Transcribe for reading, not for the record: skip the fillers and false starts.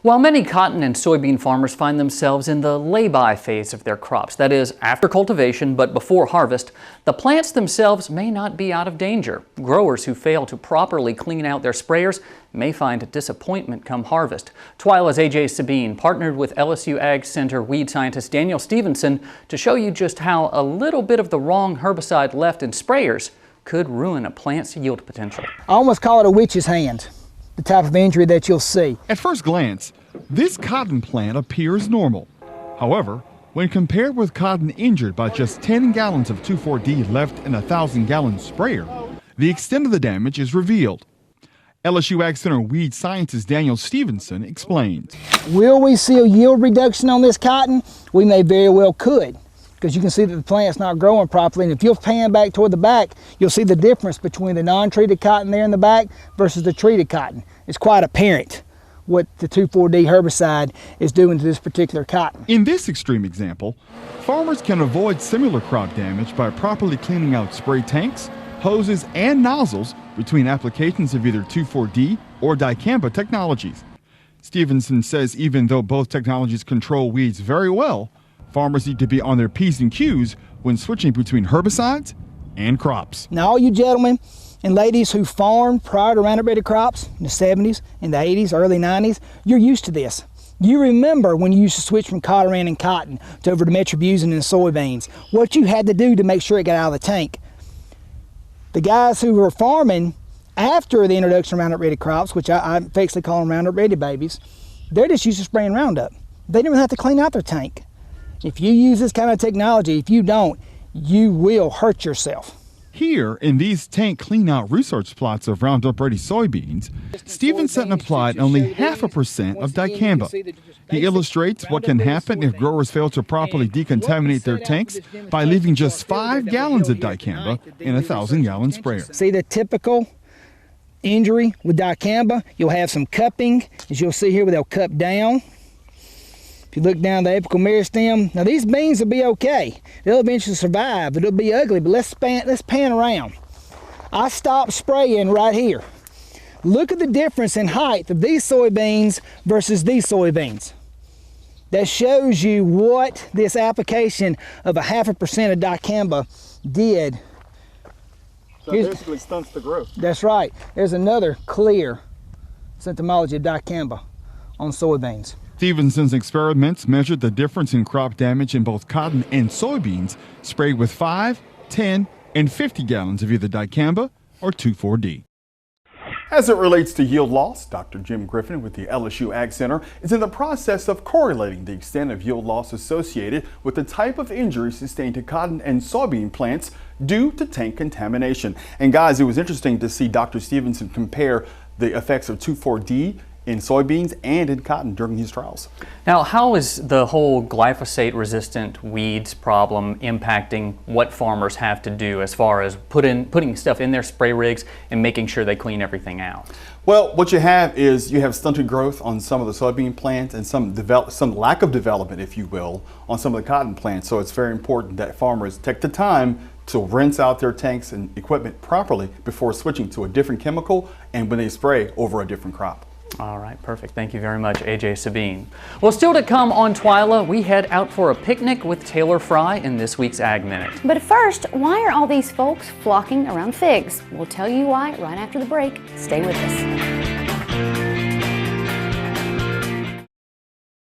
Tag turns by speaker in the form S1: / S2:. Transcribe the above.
S1: While many cotton and soybean farmers find themselves in the lay-by phase of their crops, that is, after cultivation but before harvest, the plants themselves may not be out of danger. Growers who fail to properly clean out their sprayers may find disappointment come harvest. TWILA's Sabine partnered with LSU AgCenter weed scientist Daniel Stevenson to show you just how a little bit of the wrong herbicide left in sprayers could ruin a plant's yield potential.
S2: I almost call it a witch's hand, the type of injury that you'll see.
S3: At first glance, this cotton plant appears normal. However, when compared with cotton injured by just 10 gallons of 2,4-D left in a 1,000-gallon sprayer, the extent of the damage is revealed. LSU AgCenter weed scientist Daniel Stevenson explains.
S2: Will we see a yield reduction on this cotton? We may very well could, because you can see that the plant's not growing properly. And if you'll pan back toward the back, you'll see the difference between the non-treated cotton there in the back versus the treated cotton. It's quite apparent what the 2,4-D herbicide is doing to this particular cotton.
S3: In this extreme example, farmers can avoid similar crop damage by properly cleaning out spray tanks, hoses, and nozzles between applications of either 2,4-D or dicamba technologies. Stevenson says even though both technologies control weeds very well, farmers need to be on their P's and Q's when switching between herbicides and crops.
S2: Now, all you gentlemen and ladies who farmed prior to Roundup Ready crops in the 70s, in the 80s, early 90s, you're used to this. You remember when you used to switch from Cotoran and cotton to over to Metribuzin and soybeans, what you had to do to make sure it got out of the tank. The guys who were farming after the introduction of Roundup Ready crops, which I affectionately call them Roundup Ready babies, they're just used to spraying Roundup. They didn't even have to clean out their tank. If you use this kind of technology, if you don't, you will hurt yourself.
S3: Here, in these tank clean-out research plots of Roundup Ready soybeans, Stevenson applied only 0.5% of dicamba. He illustrates what can happen if growers fail to properly decontaminate their tanks by leaving just 5 gallons of dicamba in a 1,000-gallon sprayer.
S2: See the typical injury with dicamba? You'll have some cupping, as you'll see here, where they'll cup down. If you look down the apical meristem, now these beans will be okay. They'll eventually survive. It'll be ugly, but let's pan around. I stopped spraying right here. Look at the difference in height of these soybeans versus these soybeans. That shows you what this application of 0.5% of dicamba did.
S3: So it basically stunts the growth.
S2: That's right. There's another clear symptomology of dicamba on soybeans.
S3: Stevenson's experiments measured the difference in crop damage in both cotton and soybeans sprayed with 5, 10, and 50 gallons of either dicamba or 2,4-D.
S4: As it relates to yield loss, Dr. Jim Griffin with the LSU AgCenter is in the process of correlating the extent of yield loss associated with the type of injury sustained to cotton and soybean plants due to tank contamination. And guys, it was interesting to see Dr. Stevenson compare the effects of 2,4-D in soybeans and in cotton during these trials.
S1: Now, how is the whole glyphosate-resistant weeds problem impacting what farmers have to do as far as putting stuff in their spray rigs and making sure they clean everything out?
S4: Well, what you have is you have stunted growth on some of the soybean plants and some lack of development, if you will, on some of the cotton plants. So it's very important that farmers take the time to rinse out their tanks and equipment properly before switching to a different chemical and when they spray over a different crop.
S1: All right, perfect. Thank you very much, Sabine. Well, still to come on TWILA, we head out for a picnic with Taylor Fry in this week's Ag Minute.
S5: But first, why are all these folks flocking around figs? We'll tell you why right after the break. Stay with us.